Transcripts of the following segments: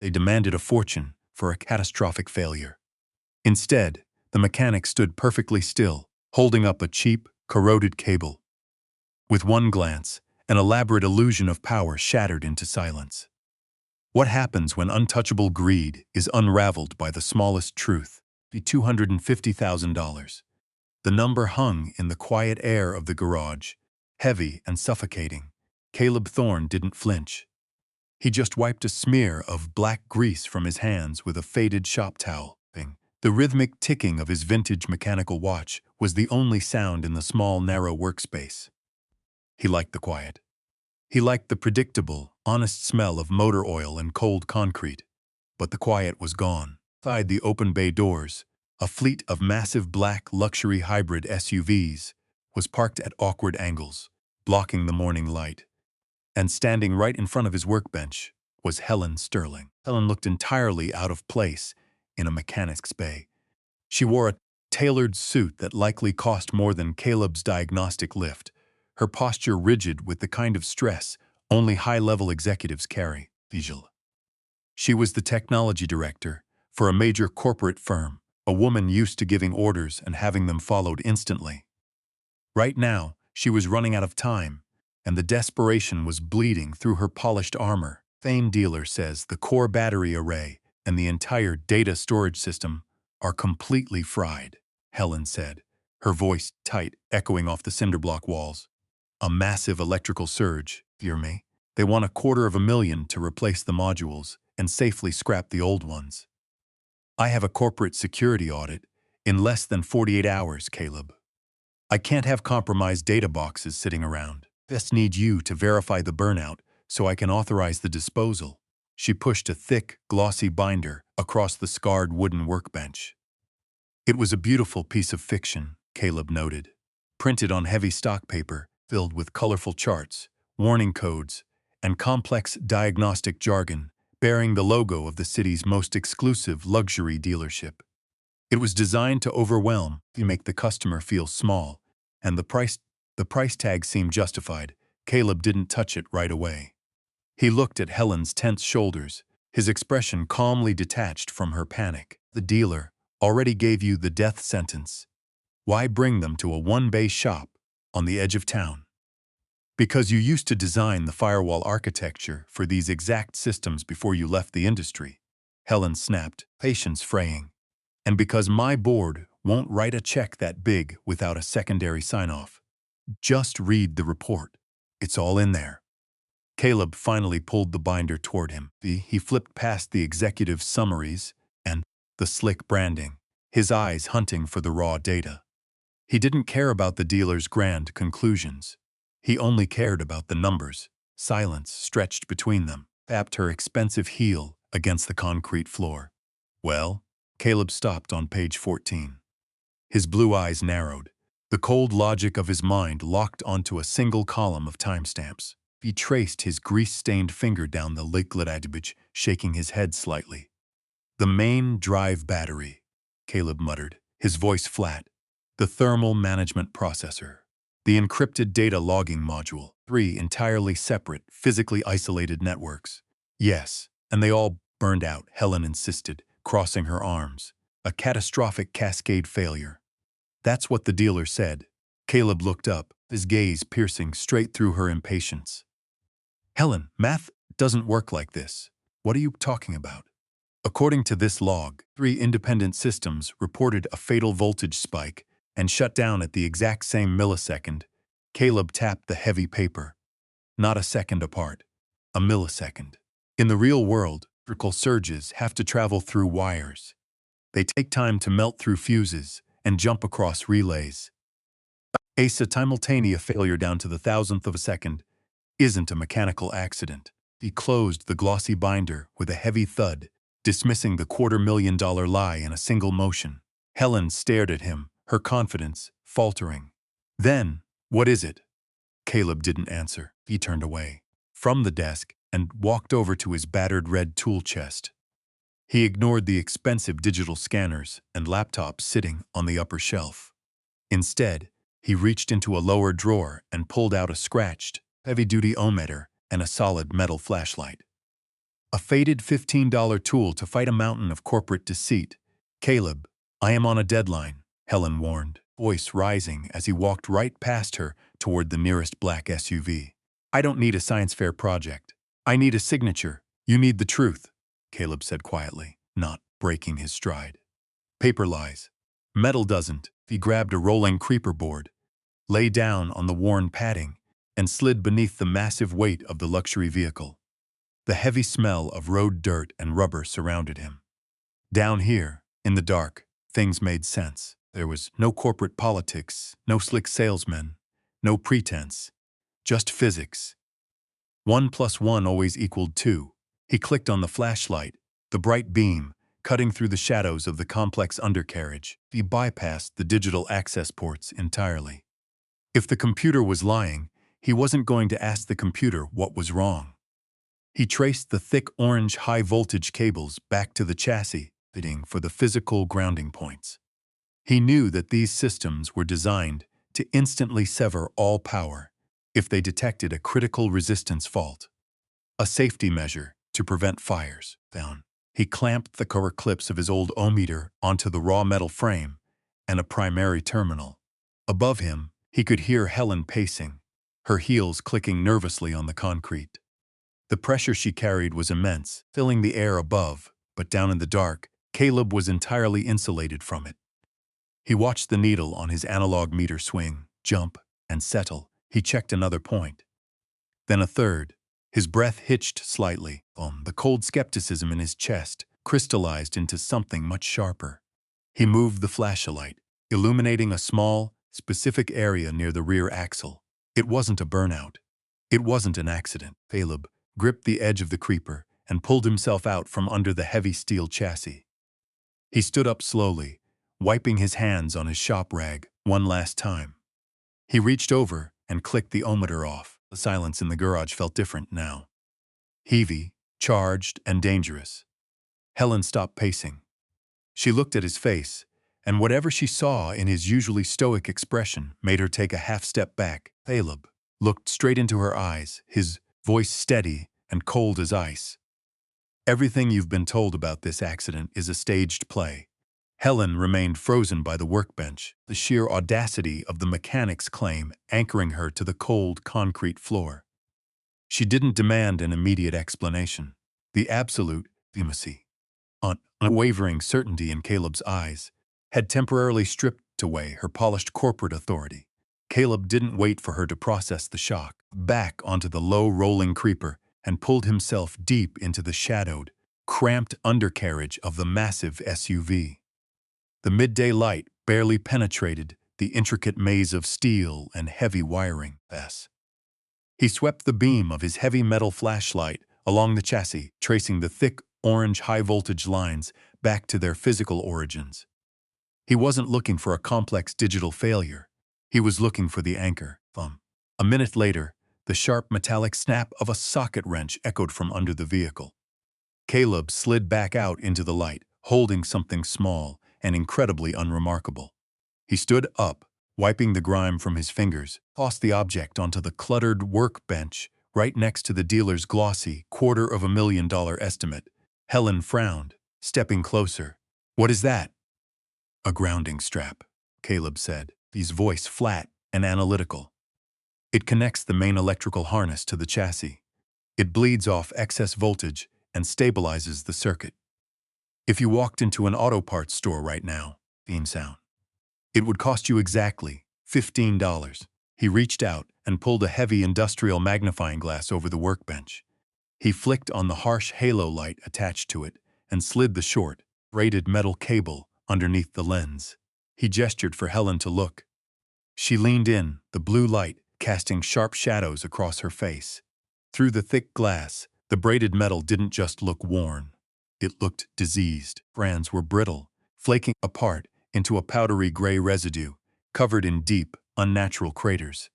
They demanded a fortune for a catastrophic failure. Instead, the mechanic stood perfectly still, holding up a cheap, corroded cable. With one glance, an elaborate illusion of power shattered into silence. What happens when untouchable greed is unraveled by the smallest truth? The $250,000. The number hung in the quiet air of the garage, heavy and suffocating. Caleb Thorne didn't flinch. He just wiped a smear of black grease from his hands with a faded shop towel. The rhythmic ticking of his vintage mechanical watch was the only sound in the small, narrow workspace. He liked the quiet. He liked the predictable, honest smell of motor oil and cold concrete. But the quiet was gone. Inside the open bay doors, a fleet of massive black luxury hybrid SUVs was parked at awkward angles, blocking the morning light. And standing right in front of his workbench was Helen Sterling. Helen looked entirely out of place in a mechanic's bay. She wore a tailored suit that likely cost more than Caleb's diagnostic lift, her posture rigid with the kind of stress only high-level executives carry. She was the technology director for a major corporate firm, a woman used to giving orders and having them followed instantly. Right now, she was running out of time, and the desperation was bleeding through her polished armor. Fame dealer says the core battery array and the entire data storage system are completely fried, Helen said, her voice tight, echoing off the cinderblock walls. A massive electrical surge, fear me. They want $250,000 to replace the modules and safely scrap the old ones. I have a corporate security audit in less than 48 hours, Caleb. I can't have compromised data boxes sitting around. Just need you to verify the burnout so I can authorize the disposal. She pushed a thick, glossy binder across the scarred wooden workbench. It was a beautiful piece of fiction, Caleb noted, printed on heavy stock paper filled with colorful charts, warning codes, and complex diagnostic jargon bearing the logo of the city's most exclusive luxury dealership. It was designed to overwhelm, to make the customer feel small, and the price tag seemed justified. Caleb didn't touch it right away. He looked at Helen's tense shoulders, his expression calmly detached from her panic. The dealer already gave you the death sentence. Why bring them to a one-bay shop on the edge of town? Because you used to design the firewall architecture for these exact systems before you left the industry, Helen snapped, patience fraying. And because my board won't write a check that big without a secondary sign-off. Just read the report. It's all in there. Caleb finally pulled the binder toward him. He flipped past the executive summaries and the slick branding, his eyes hunting for the raw data. He didn't care about the dealer's grand conclusions. He only cared about the numbers. Silence stretched between them, tapped her expensive heel against the concrete floor. Well, Caleb stopped on page 14. His blue eyes narrowed. The cold logic of his mind locked onto a single column of timestamps. He traced his grease-stained finger down the liquid adibage, shaking his head slightly. The main drive battery, Caleb muttered, his voice flat. The thermal management processor. The encrypted data logging module. 3 entirely separate, physically isolated networks. Yes, and they all burned out, Helen insisted, crossing her arms. A catastrophic cascade failure. That's what the dealer said. Caleb looked up, his gaze piercing straight through her impatience. Helen, math doesn't work like this. What are you talking about? According to this log, 3 independent systems reported a fatal voltage spike and shut down at the exact same millisecond. Caleb tapped the heavy paper. Not a second apart. A millisecond. In the real world, electrical surges have to travel through wires. They take time to melt through fuses and jump across relays. A simultaneous failure down to the thousandth of a second isn't a mechanical accident. He closed the glossy binder with a heavy thud, dismissing the $250,000 lie in a single motion. Helen stared at him, her confidence faltering. Then, what is it? Caleb didn't answer. He turned away from the desk and walked over to his battered red tool chest. He ignored the expensive digital scanners and laptops sitting on the upper shelf. Instead, he reached into a lower drawer and pulled out a scratched, heavy-duty ohmmeter and a solid metal flashlight. A faded $15 tool to fight a mountain of corporate deceit. Caleb, I am on a deadline, Helen warned, voice rising as he walked right past her toward the nearest black SUV. I don't need a science fair project. I need a signature. You need the truth, Caleb said quietly, not breaking his stride. Paper lies. Metal doesn't. He grabbed a rolling creeper board, lay down on the worn padding, and slid beneath the massive weight of the luxury vehicle. The heavy smell of road dirt and rubber surrounded him. Down here, in the dark, things made sense. There was no corporate politics, no slick salesmen, no pretense, just physics. 1 + 1 always equaled 2. He clicked on the flashlight, the bright beam, cutting through the shadows of the complex undercarriage. He bypassed the digital access ports entirely. If the computer was lying, he wasn't going to ask the computer what was wrong. He traced the thick orange high-voltage cables back to the chassis, fitting for the physical grounding points. He knew that these systems were designed to instantly sever all power if they detected a critical resistance fault. A safety measure to prevent fires. Down. He clamped the cover clips of his old ohmmeter onto the raw metal frame and a primary terminal. Above him, he could hear Helen pacing, her heels clicking nervously on the concrete. The pressure she carried was immense, filling the air above, but down in the dark, Caleb was entirely insulated from it. He watched the needle on his analog meter swing, jump, and settle. He checked another point. Then a third. His breath hitched slightly. The cold skepticism in his chest crystallized into something much sharper. He moved the flashlight, illuminating a small, specific area near the rear axle. It wasn't a burnout. It wasn't an accident. Caleb gripped the edge of the creeper and pulled himself out from under the heavy steel chassis. He stood up slowly, wiping his hands on his shop rag one last time. He reached over and clicked the ohmmeter off. The silence in the garage felt different now. Heavy, charged, and dangerous. Helen stopped pacing. She looked at his face, and whatever she saw in his usually stoic expression made her take a half step back. Caleb looked straight into her eyes, his voice steady and cold as ice. Everything you've been told about this accident is a staged play. Helen remained frozen by the workbench, the sheer audacity of the mechanic's claim anchoring her to the cold concrete floor. She didn't demand an immediate explanation. The absolute intimacy, unwavering certainty in Caleb's eyes, had temporarily stripped away her polished corporate authority. Caleb didn't wait for her to process the shock. Back onto the low rolling creeper and pulled himself deep into the shadowed, cramped undercarriage of the massive SUV. The midday light barely penetrated the intricate maze of steel and heavy wiring. He swept the beam of his heavy metal flashlight along the chassis, tracing the thick orange high-voltage lines back to their physical origins. He wasn't looking for a complex digital failure. He was looking for the anchor. A minute later, the sharp metallic snap of a socket wrench echoed from under the vehicle. Caleb slid back out into the light, holding something small and incredibly unremarkable. He stood up, wiping the grime from his fingers, tossed the object onto the cluttered workbench right next to the dealer's glossy $250,000 estimate. Helen frowned, stepping closer. What is that? A grounding strap, Caleb said, his voice flat and analytical. It connects the main electrical harness to the chassis. It bleeds off excess voltage and stabilizes the circuit. If you walked into an auto parts store right now, it would cost you exactly $15. He reached out and pulled a heavy industrial magnifying glass over the workbench. He flicked on the harsh halo light attached to it and slid the short, braided metal cable underneath the lens. He gestured for Helen to look. She leaned in, the blue light casting sharp shadows across her face. Through the thick glass, the braided metal didn't just look worn. It looked diseased. Strands were brittle, flaking apart into a powdery gray residue, covered in deep, unnatural craters.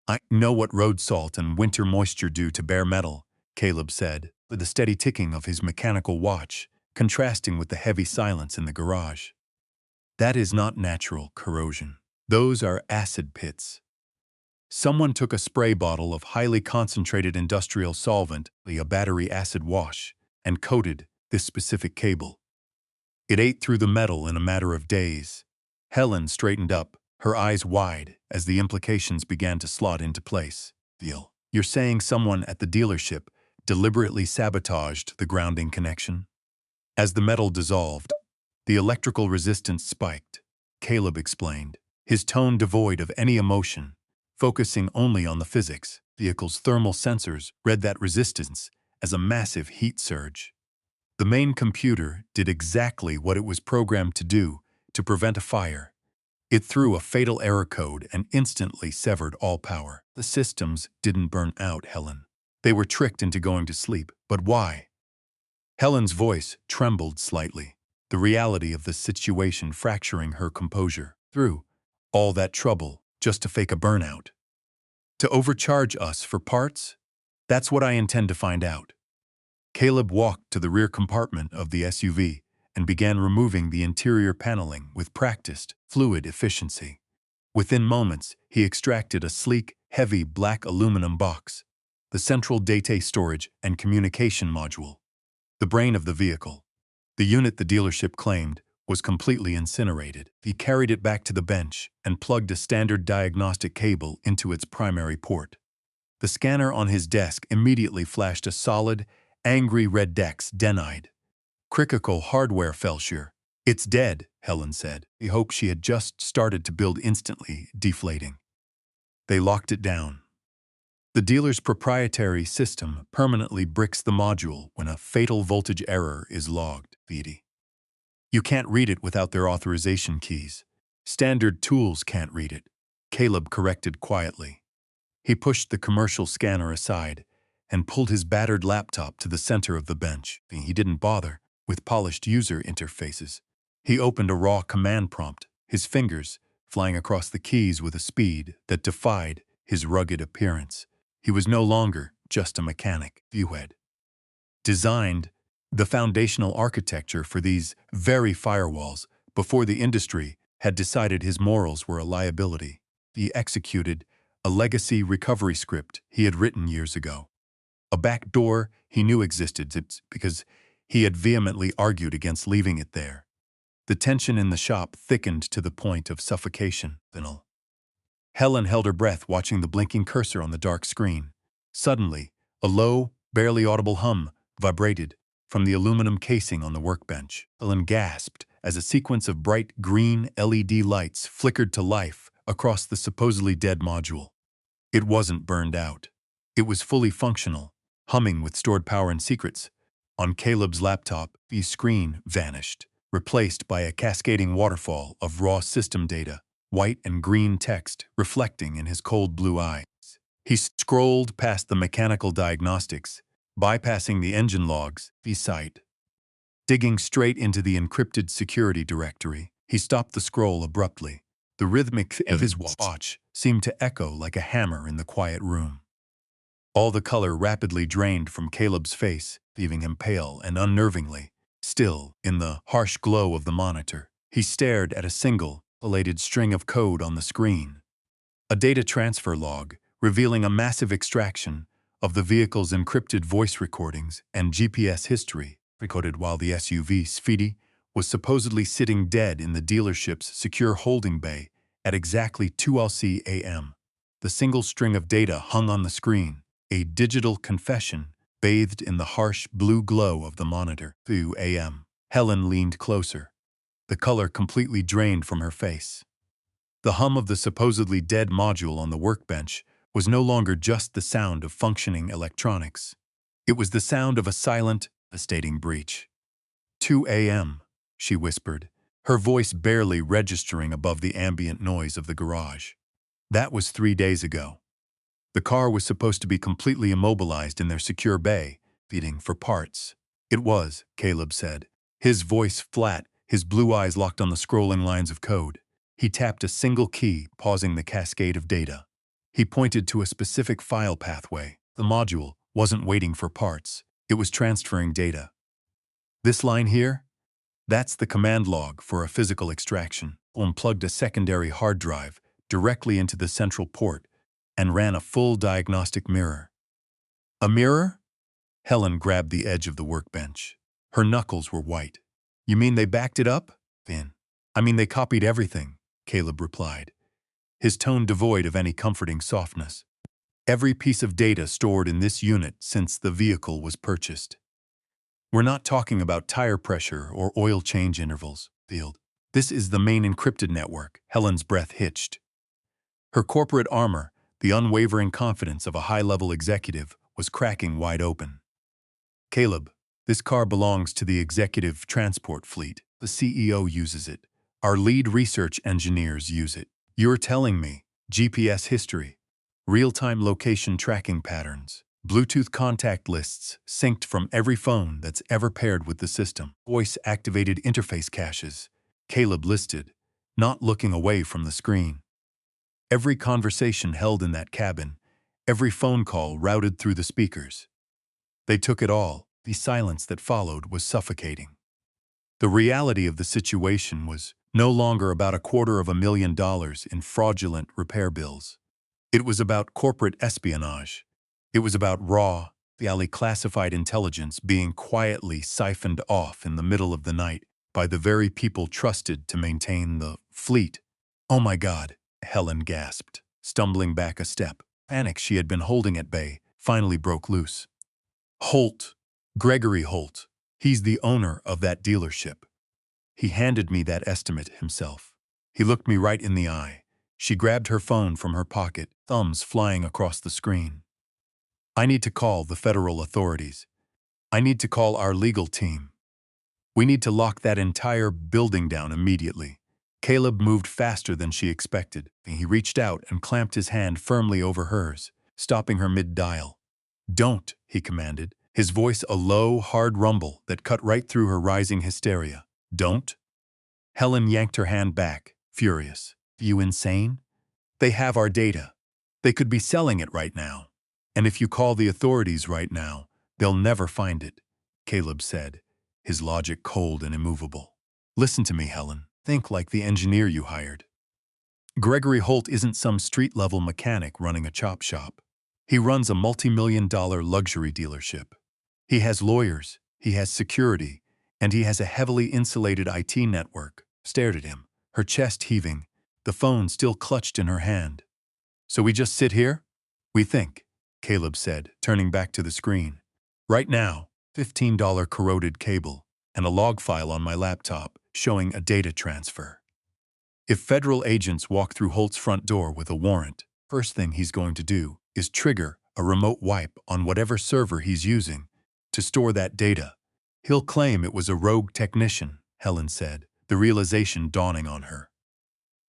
I know what road salt and winter moisture do to bare metal, Caleb said, with the steady ticking of his mechanical watch, contrasting with the heavy silence in the garage. That is not natural corrosion. Those are acid pits. Someone took a spray bottle of highly concentrated industrial solvent, a battery acid wash, and coated this specific cable. It ate through the metal in a matter of days. Helen straightened up, her eyes wide, as the implications began to slot into place. You're saying someone at the dealership deliberately sabotaged the grounding connection? As the metal dissolved, the electrical resistance spiked, Caleb explained, his tone devoid of any emotion, focusing only on the physics. Vehicle's thermal sensors read that resistance as a massive heat surge. The main computer did exactly what it was programmed to do to prevent a fire. It threw a fatal error code and instantly severed all power. The systems didn't burn out, Helen. They were tricked into going to sleep. But why? Helen's voice trembled slightly, the reality of the situation fracturing her composure. Through all that trouble just to fake a burnout. To overcharge us for parts? That's what I intend to find out. Caleb walked to the rear compartment of the SUV and began removing the interior paneling with practiced, fluid efficiency. Within moments, he extracted a sleek, heavy black aluminum box, the central data storage and communication module, the brain of the vehicle. The unit the dealership claimed was completely incinerated. He carried it back to the bench and plugged a standard diagnostic cable into its primary port. The scanner on his desk immediately flashed a solid, angry red Dex denied. Critical hardware failure. It's dead, Helen said. The hope she had just started to build instantly deflating. They locked it down. The dealer's proprietary system permanently bricks the module when a fatal voltage error is logged. You can't read it without their authorization keys. Standard tools can't read it, Caleb corrected quietly. He pushed the commercial scanner aside and pulled his battered laptop to the center of the bench. He didn't bother with polished user interfaces. He opened a raw command prompt, his fingers flying across the keys with a speed that defied his rugged appearance. He was no longer just a mechanic. Viewhead designed the foundational architecture for these very firewalls before the industry had decided his morals were a liability. He executed a legacy recovery script he had written years ago. A back door he knew existed because he had vehemently argued against leaving it there. The tension in the shop thickened to the point of suffocation. Helen held her breath watching the blinking cursor on the dark screen. Suddenly, a low, barely audible hum vibrated from the aluminum casing on the workbench. Helen gasped as a sequence of bright green LED lights flickered to life across the supposedly dead module. It wasn't burned out. It was fully functional, humming with stored power and secrets. On Caleb's laptop, the screen vanished, replaced by a cascading waterfall of raw system data, white and green text reflecting in his cold blue eyes. He scrolled past the mechanical diagnostics, bypassing the engine logs, the site. Digging straight into the encrypted security directory, he stopped the scroll abruptly. The rhythmic of his watch seemed to echo like a hammer in the quiet room. All the color rapidly drained from Caleb's face, leaving him pale and unnervingly still in the harsh glow of the monitor. He stared at a single, belated string of code on the screen. A data transfer log revealing a massive extraction of the vehicle's encrypted voice recordings and GPS history, recorded while the SUV Sfidi was supposedly sitting dead in the dealership's secure holding bay at exactly 2:00 a.m. The single string of data hung on the screen, a digital confession bathed in the harsh blue glow of the monitor. 2 a.m. Helen leaned closer, the color completely drained from her face. The hum of the supposedly dead module on the workbench was no longer just the sound of functioning electronics. It was the sound of a silent, devastating breach. 2 a.m., she whispered, her voice barely registering above the ambient noise of the garage. That was 3 days ago. The car was supposed to be completely immobilized in their secure bay, feeding for parts. It was, Caleb said, his voice flat, his blue eyes locked on the scrolling lines of code. He tapped a single key, pausing the cascade of data. He pointed to a specific file pathway. The module wasn't waiting for parts. It was transferring data. This line here? That's the command log for a physical extraction. Plugged a secondary hard drive directly into the central port and ran a full diagnostic mirror. A mirror? Helen grabbed the edge of the workbench. Her knuckles were white. You mean they backed it up? Finn. I mean they copied everything, Caleb replied, his tone devoid of any comforting softness. Every piece of data stored in this unit since the vehicle was purchased. We're not talking about tire pressure or oil change intervals, Field. This is the main encrypted network. Helen's breath hitched. Her corporate armor, the unwavering confidence of a high-level executive, was cracking wide open. Caleb, this car belongs to the executive transport fleet. The CEO uses it. Our lead research engineers use it. You're telling me GPS history, real-time location tracking patterns, Bluetooth contact lists synced from every phone that's ever paired with the system, voice-activated interface caches, Caleb listed, not looking away from the screen. Every conversation held in that cabin, every phone call routed through the speakers. They took it all. The silence that followed was suffocating. The reality of the situation was no longer about $250,000 in fraudulent repair bills. It was about corporate espionage. It was about raw, highly classified intelligence being quietly siphoned off in the middle of the night by the very people trusted to maintain the fleet. Oh my God, Helen gasped, stumbling back a step. Panic she had been holding at bay finally broke loose. Holt, Gregory Holt, he's the owner of that dealership. He handed me that estimate himself. He looked me right in the eye. She grabbed her phone from her pocket, thumbs flying across the screen. I need to call the federal authorities. I need to call our legal team. We need to lock that entire building down immediately. Caleb moved faster than she expected. He reached out and clamped his hand firmly over hers, stopping her mid-dial. Don't, he commanded, his voice a low, hard rumble that cut right through her rising hysteria. Don't? Helen yanked her hand back, furious. You insane? They have our data. They could be selling it right now. And if you call the authorities right now, they'll never find it, Caleb said, his logic cold and immovable. Listen to me, Helen. Think like the engineer you hired. Gregory Holt isn't some street-level mechanic running a chop shop. He runs a multi-million-dollar luxury dealership. He has lawyers, he has security, and he has a heavily insulated IT network. Stared at him, her chest heaving, the phone still clutched in her hand. So we just sit here? We think, Caleb said, turning back to the screen. Right now, $15 corroded cable and a log file on my laptop showing a data transfer. If federal agents walk through Holt's front door with a warrant, first thing he's going to do is trigger a remote wipe on whatever server he's using to store that data. He'll claim it was a rogue technician, Helen said, the realization dawning on her.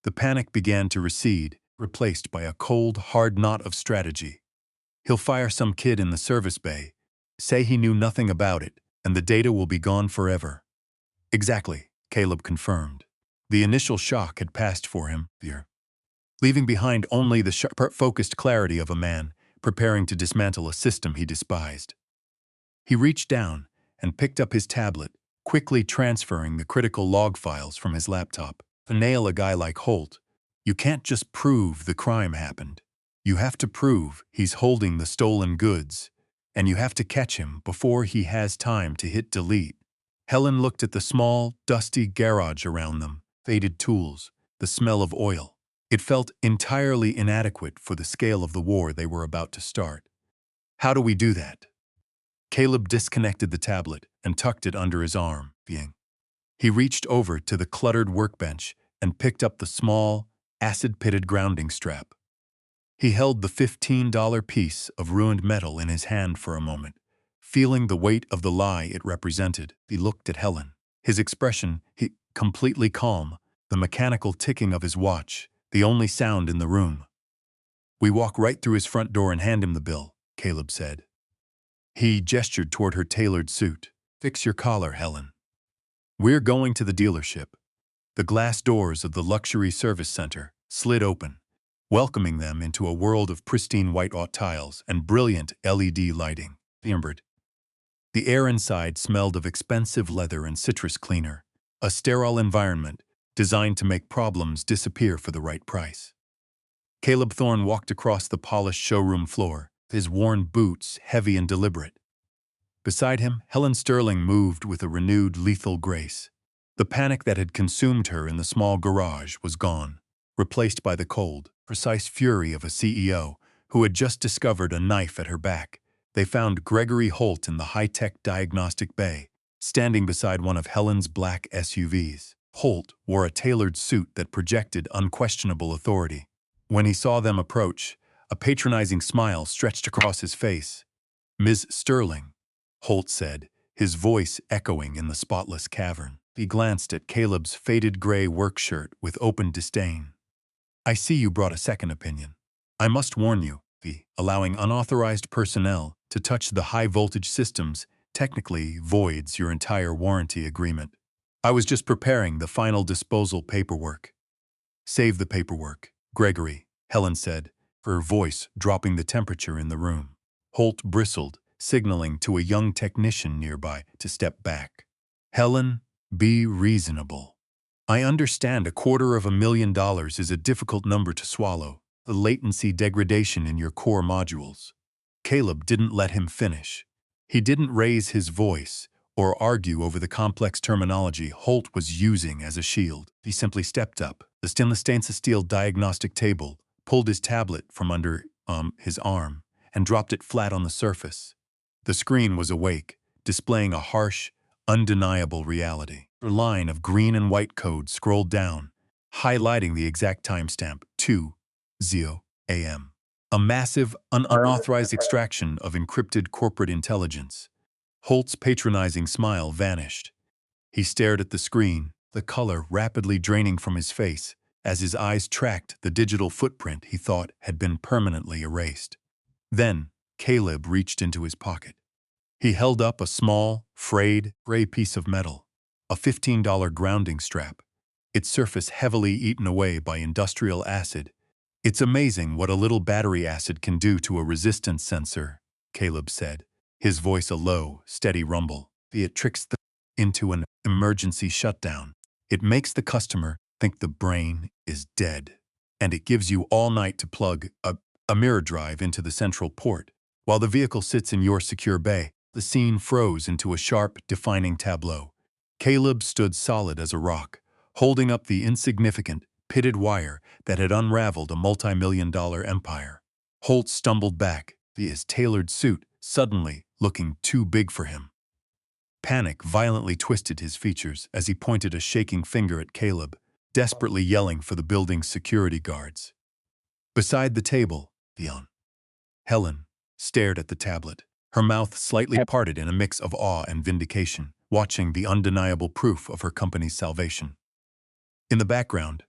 The panic began to recede, replaced by a cold, hard knot of strategy. He'll fire some kid in the service bay, say he knew nothing about it, and the data will be gone forever. Exactly, Caleb confirmed. The initial shock had passed for him, leaving behind only the sharp-focused clarity of a man preparing to dismantle a system he despised. He reached down and picked up his tablet, quickly transferring the critical log files from his laptop. To nail a guy like Holt, you can't just prove the crime happened. You have to prove he's holding the stolen goods, and you have to catch him before he has time to hit delete. Helen looked at the small, dusty garage around them, faded tools, the smell of oil. It felt entirely inadequate for the scale of the war they were about to start. How do we do that? Caleb disconnected the tablet and tucked it under his arm. He reached over to the cluttered workbench and picked up the small, acid-pitted grounding strap. He held the $15 piece of ruined metal in his hand for a moment, feeling the weight of the lie it represented. He looked at Helen. His expression, completely calm, the mechanical ticking of his watch, the only sound in the room. We walk right through his front door and hand him the bill, Caleb said. He gestured toward her tailored suit. Fix your collar, Helen. We're going to the dealership. The glass doors of the luxury service center slid open, welcoming them into a world of pristine white tiles and brilliant LED lighting. The air inside smelled of expensive leather and citrus cleaner, a sterile environment designed to make problems disappear for the right price. Caleb Thorne walked across the polished showroom floor, his worn boots heavy and deliberate. Beside him, Helen Sterling moved with a renewed lethal grace. The panic that had consumed her in the small garage was gone, replaced by the cold, precise fury of a CEO who had just discovered a knife at her back. They found Gregory Holt in the high-tech diagnostic bay, standing beside one of Helen's black SUVs. Holt wore a tailored suit that projected unquestionable authority. When he saw them approach, a patronizing smile stretched across his face. "Ms. Sterling," Holt said, his voice echoing in the spotless cavern. He glanced at Caleb's faded gray work shirt with open disdain. "I see you brought a second opinion. I must warn you, allowing unauthorized personnel to touch the high-voltage systems technically voids your entire warranty agreement. I was just preparing the final disposal paperwork." "Save the paperwork, Gregory," Helen said, her voice dropping the temperature in the room. Holt bristled, signaling to a young technician nearby to step back. "Helen, be reasonable. I understand $250,000 is a difficult number to swallow, the latency degradation in your core modules." Caleb didn't let him finish. He didn't raise his voice or argue over the complex terminology Holt was using as a shield. He simply stepped up, the stainless steel diagnostic table, pulled his tablet from under his arm, and dropped it flat on the surface. The screen was awake, displaying a harsh, undeniable reality. A line of green and white code scrolled down, highlighting the exact timestamp, 2:0 a.m. A massive, unauthorized extraction of encrypted corporate intelligence. Holt's patronizing smile vanished. He stared at the screen, the color rapidly draining from his face as his eyes tracked the digital footprint he thought had been permanently erased. Then, Caleb reached into his pocket. He held up a small, frayed, gray piece of metal, a $15 grounding strap, its surface heavily eaten away by industrial acid. "It's amazing what a little battery acid can do to a resistance sensor," Caleb said, his voice a low, steady rumble. "It tricks them into an emergency shutdown. It makes the customer think the brain is dead, and it gives you all night to plug a mirror drive into the central port. While the vehicle sits in your secure bay, the scene froze into a sharp, defining tableau. Caleb stood solid as a rock, holding up the insignificant, pitted wire that had unraveled a multi-million-dollar empire. Holt stumbled back, his tailored suit suddenly looking too big for him. Panic violently twisted his features as he pointed a shaking finger at Caleb, desperately yelling for the building's security guards. Beside the table, Helen stared at the tablet, her mouth slightly parted in a mix of awe and vindication, watching the undeniable proof of her company's salvation. In the background,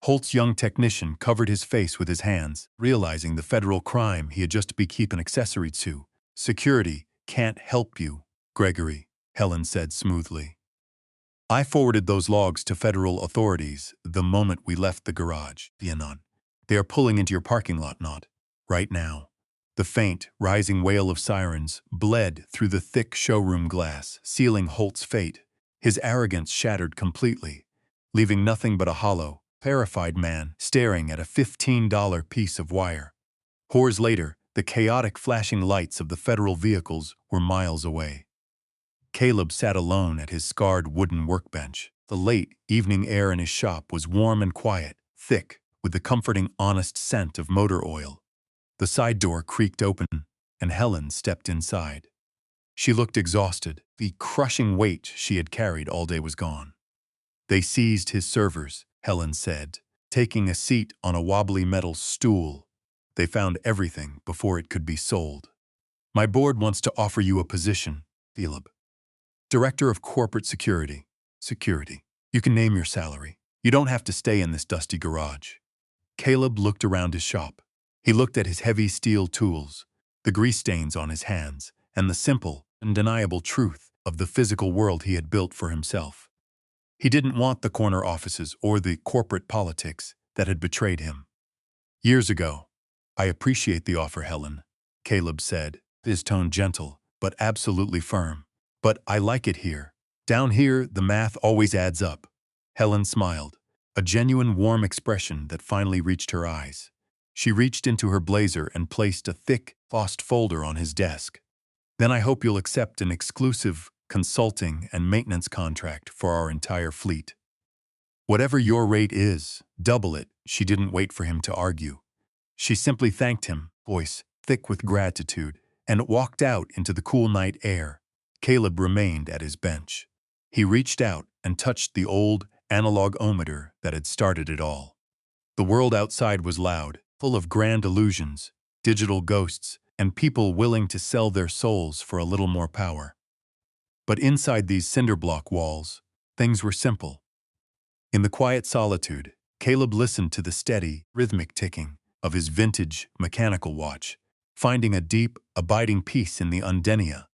Holt's young technician covered his face with his hands, realizing the federal crime he had just become an accessory to. "Security can't help you, Gregory," Helen said smoothly. "I forwarded those logs to federal authorities the moment we left the garage. They are pulling into your parking lot, not right now." The faint, rising wail of sirens bled through the thick showroom glass, sealing Holt's fate. His arrogance shattered completely, leaving nothing but a hollow, terrified man staring at a $15 piece of wire. Hours later, the chaotic flashing lights of the federal vehicles were miles away. Caleb sat alone at his scarred wooden workbench. The late evening air in his shop was warm and quiet, thick, with the comforting, honest scent of motor oil. The side door creaked open, and Helen stepped inside. She looked exhausted. The crushing weight she had carried all day was gone. "They seized his servers," Helen said, taking a seat on a wobbly metal stool. "They found everything before it could be sold. My board wants to offer you a position, Caleb. Director of Corporate Security. You can name your salary. You don't have to stay in this dusty garage." Caleb looked around his shop. He looked at his heavy steel tools, the grease stains on his hands, and the simple, undeniable truth of the physical world he had built for himself. He didn't want the corner offices or the corporate politics that had betrayed him. "Years ago, I appreciate the offer, Helen," Caleb said, his tone gentle, but absolutely firm. "But I like it here. Down here, the math always adds up." Helen smiled, a genuine warm expression that finally reached her eyes. She reached into her blazer and placed a thick, embossed folder on his desk. Then I hope you'll accept an exclusive consulting and maintenance contract for our entire fleet. Whatever your rate is, double it." She didn't wait for him to argue. She simply thanked him, voice thick with gratitude, and walked out into the cool night air. Caleb remained at his bench. He reached out and touched the old analog ometer that had started it all. The world outside was loud, full of grand illusions, digital ghosts, and people willing to sell their souls for a little more power. But inside these cinder-block walls, things were simple. In the quiet solitude, Caleb listened to the steady, rhythmic ticking of his vintage mechanical watch, finding a deep, abiding peace in the undenia